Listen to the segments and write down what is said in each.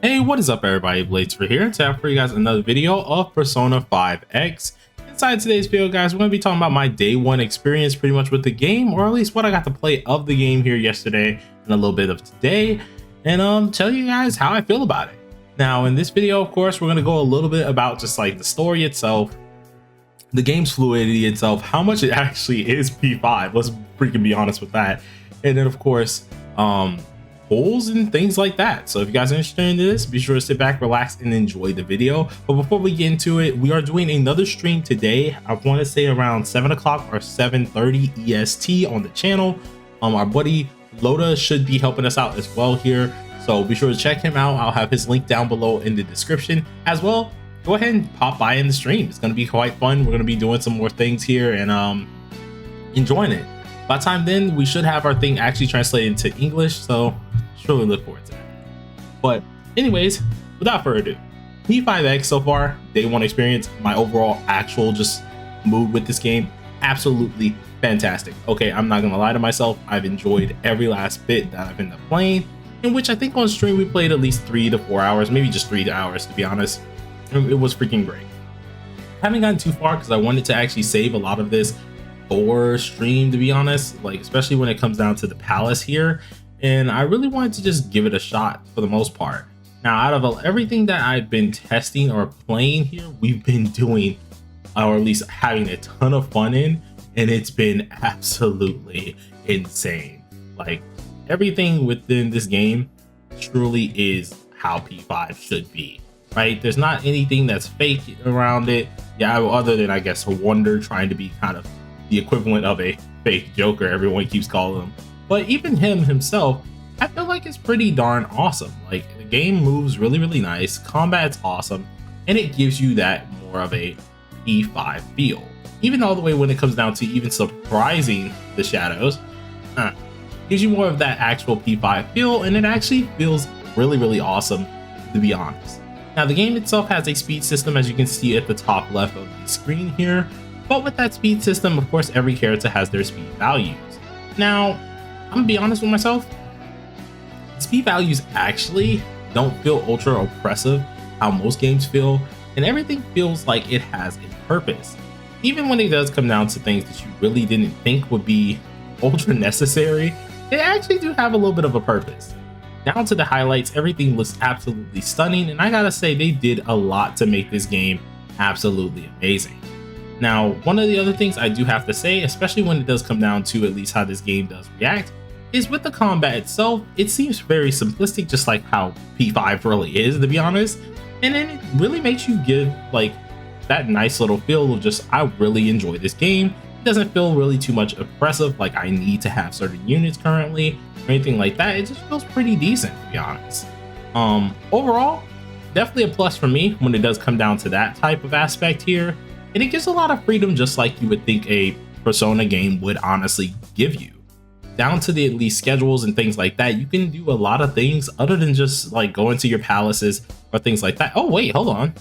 Hey, what is up everybody, Bladesford here. Today I have for you guys another video of Persona 5X. Inside today's video guys, we're going to be talking about my day one experience pretty much with the game, or at least what I got to play of the game here yesterday and a little bit of today, and tell you guys how I feel about it. Now in this video, of course, we're going to go a little bit about just like the story itself, the game's fluidity itself, how much it actually is P5, let's freaking be honest with that, and then of course polls and things like that. So if you guys are interested in this, be sure to sit back, relax, and enjoy the video. But before we get into it, we are doing another stream today. I want to say around 7 o'clock or 7:30 EST on the channel. Our buddy Loda should be helping us out as well here, so be sure to check him out. I'll have his link down below in the description as well. Go ahead and pop by in the stream. It's going to be quite fun. We're going to be doing some more things here and enjoying it. By the time then, we should have our thing actually translated into English, so surely look forward to that. But anyways, without further ado, P5X so far, day one experience, my overall actual just mood with this game, absolutely fantastic. Okay, I'm not gonna lie to myself, I've enjoyed every last bit that I've ended up playing, in which I think on stream we played at least 3 to 4 hours, maybe just 3 hours to be honest. It was freaking great. I haven't gotten too far because I wanted to actually save a lot of this for stream, to be honest, like especially when it comes down to the palace here, and I really wanted to just give it a shot for the most part. Now out of everything that I've been testing or playing here, we've been doing, or at least having a ton of fun in, and it's been absolutely insane. Like everything within this game truly is how P5 should be, right? There's not anything that's fake around it, yeah, other than I guess Wonder trying to be kind of the equivalent of a fake Joker, everyone keeps calling him. But even him himself, I feel like it's pretty darn awesome. Like the game moves really nice, combat's awesome, and it gives you that more of a P5 feel. Even all the way when it comes down to even surprising the shadows, gives you more of that actual P5 feel, and it actually feels really awesome, to be honest. Now the game itself has a speed system, as you can see at the top left of the screen here. But with that speed system, of course, every character has their speed values. Now, I'm gonna be honest with myself, speed values actually don't feel ultra oppressive how most games feel, and everything feels like it has a purpose. Even when it does come down to things that you really didn't think would be ultra necessary, they actually do have a little bit of a purpose. Down to the highlights, everything looks absolutely stunning, and I gotta say they did a lot to make this game absolutely amazing. Now, one of the other things I do have to say, especially when it does come down to at least how this game does react, is with the combat itself, it seems very simplistic, just like how P5 really is, to be honest. And then it really makes you give like that nice little feel of just, I really enjoy this game. It doesn't feel really too much oppressive, like I need to have certain units currently or anything like that. It just feels pretty decent, to be honest. Overall, definitely a plus for me when it does come down to that type of aspect here. And it gives a lot of freedom, just like you would think a Persona game would honestly give you. Down to the at least schedules and things like that, you can do a lot of things other than just like go into your palaces or things like that. Oh wait, hold on.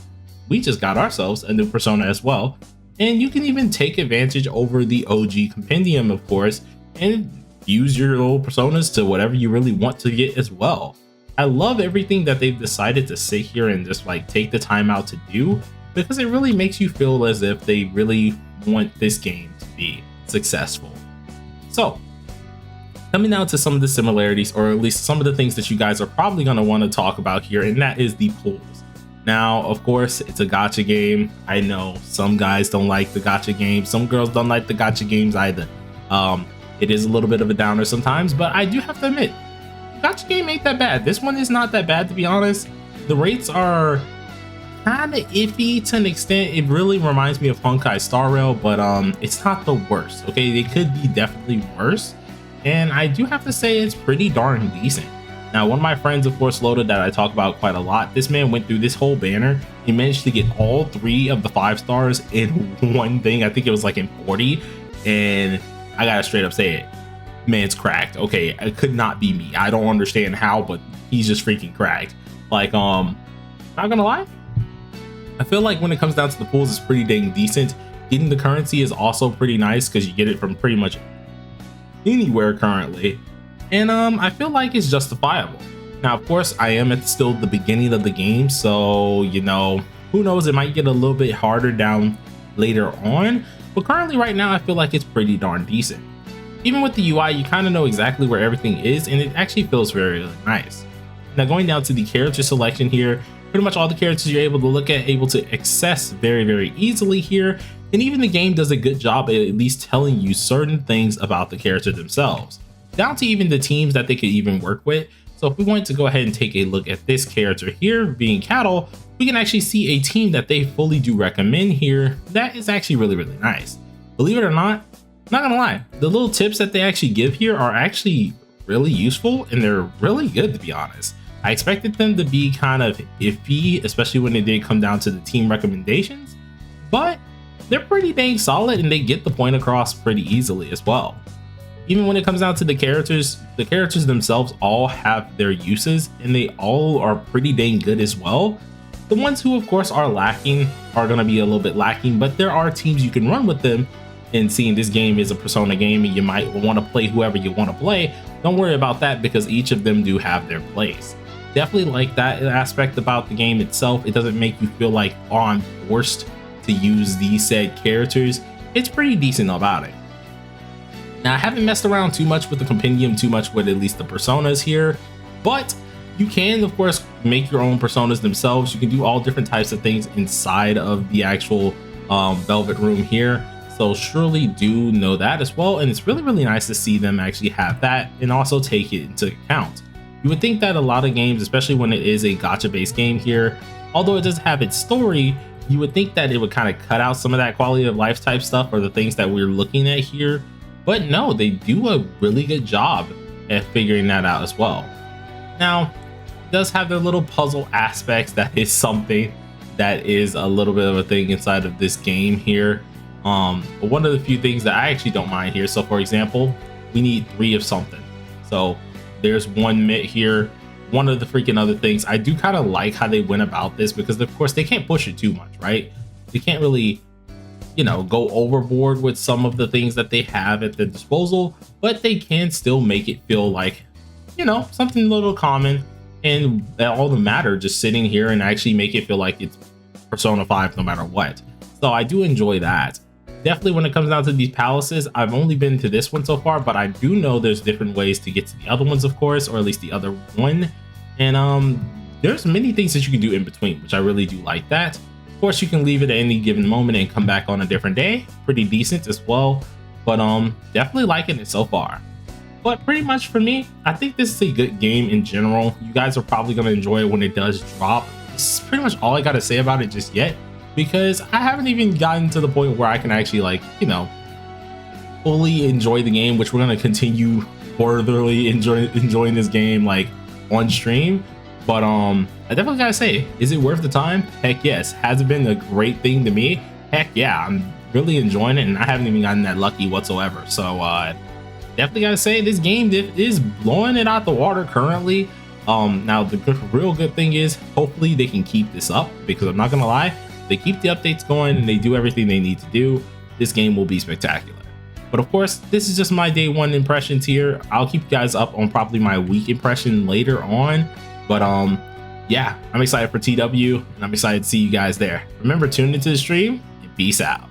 We just got ourselves a new Persona as well. And you can even take advantage over the OG compendium, of course, and use your little Personas to whatever you really want to get as well. I love everything that they've decided to sit here and just like take the time out to do, because it really makes you feel as if they really want this game to be successful. So, coming down to some of the similarities, or at least some of the things that you guys are probably going to want to talk about here, and that is the pulls. Now, of course, it's a gacha game. I know some guys don't like the gacha games, some girls don't like the gacha games either. It is a little bit of a downer sometimes, but I do have to admit, the gacha game ain't that bad. This one is not that bad, to be honest. The rates are kind of iffy to an extent. It really reminds me of Honkai Star Rail, but it's not the worst. Okay, they could be definitely worse, and I do have to say it's pretty darn decent. Now, one of my friends, of course, Loda, that I talk about quite a lot, this man went through this whole banner. He managed to get all 3 of the 5 stars in one thing. I think it was like in 40, and I gotta straight up say it, man's cracked. Okay, it could not be me. I don't understand how, but he's just freaking cracked. Like, not gonna lie, I feel like when it comes down to the pools, it's pretty dang decent. Getting the currency is also pretty nice because you get it from pretty much anywhere currently. And I feel like it's justifiable. Now, of course, I am at still the beginning of the game, so, you know, who knows, it might get a little bit harder down later on, but currently right now, I feel like it's pretty darn decent. Even with the UI, you kind of know exactly where everything is, and it actually feels very, really nice. Now, going down to the character selection here, pretty much all the characters you're able to look at, able to access very, very easily here, and even the game does a good job at least telling you certain things about the character themselves, down to even the teams that they could even work with. So if we wanted to go ahead and take a look at this character here, being Cattle, we can actually see a team that they fully do recommend here that is actually really, really nice. Believe it or not, not gonna lie, the little tips that they actually give here are actually really useful, and they're really good, to be honest. I expected them to be kind of iffy, especially when they did come down to the team recommendations, but they're pretty dang solid and they get the point across pretty easily as well. Even when it comes down to the characters themselves all have their uses, and they all are pretty dang good as well. The ones who of course are lacking are going to be a little bit lacking, but there are teams you can run with them. And seeing this game is a Persona game and you might want to play whoever you want to play, don't worry about that because each of them do have their place. Definitely like that aspect about the game itself. It doesn't make you feel like, oh, I'm forced to use these said characters. It's pretty decent about it. Now, I haven't messed around too much with the compendium, too much with at least the personas here, but you can of course make your own personas themselves. You can do all different types of things inside of the actual Velvet Room here. So surely do know that as well, and it's really, really nice to see them actually have that and also take it into account. You would think that a lot of games, especially when it is a gacha based game here, although it does have its story, you would think that it would kind of cut out some of that quality of life type stuff or the things that we're looking at here, but no, they do a really good job at figuring that out as well. Now, it does have their little puzzle aspects. That is something that is a little bit of a thing inside of this game here. But one of the few things that I actually don't mind here, so for example, we need 3 of something, so there's 1 mitt here. One of the freaking other things, I do kind of like how they went about this, because of course they can't push it too much, right? They can't really, you know, go overboard with some of the things that they have at their disposal, but they can still make it feel like, you know, something a little common, and that all the matter just sitting here and actually make it feel like it's Persona 5 no matter what. So I do enjoy that. Definitely when it comes down to these palaces, I've only been to this one so far, but I do know there's different ways to get to the other ones, of course, or at least the other one. And there's many things that you can do in between, which I really do like that. Of course, you can leave it at any given moment and come back on a different day. Pretty decent as well, but definitely liking it so far. But pretty much for me, I think this is a good game in general. You guys are probably going to enjoy it when it does drop. This is pretty much all I got to say about it just yet, because I haven't even gotten to the point where I can actually, like, you know, fully enjoy the game, which we're going to continue furtherly enjoying this game like on stream. But I definitely gotta say, is it worth the time? Heck yes. Has it been a great thing to me? Heck yeah, I'm really enjoying it, and I haven't even gotten that lucky whatsoever. So definitely gotta say, this game is blowing it out the water currently. Now the real good thing is, hopefully they can keep this up, because I'm not gonna lie, they keep the updates going and they do everything they need to do, this game will be spectacular. But of course, this is just my day 1 impressions here. I'll keep you guys up on probably my week impression later on. But yeah, I'm excited for TW, and I'm excited to see you guys there. Remember, tune into the stream and peace out.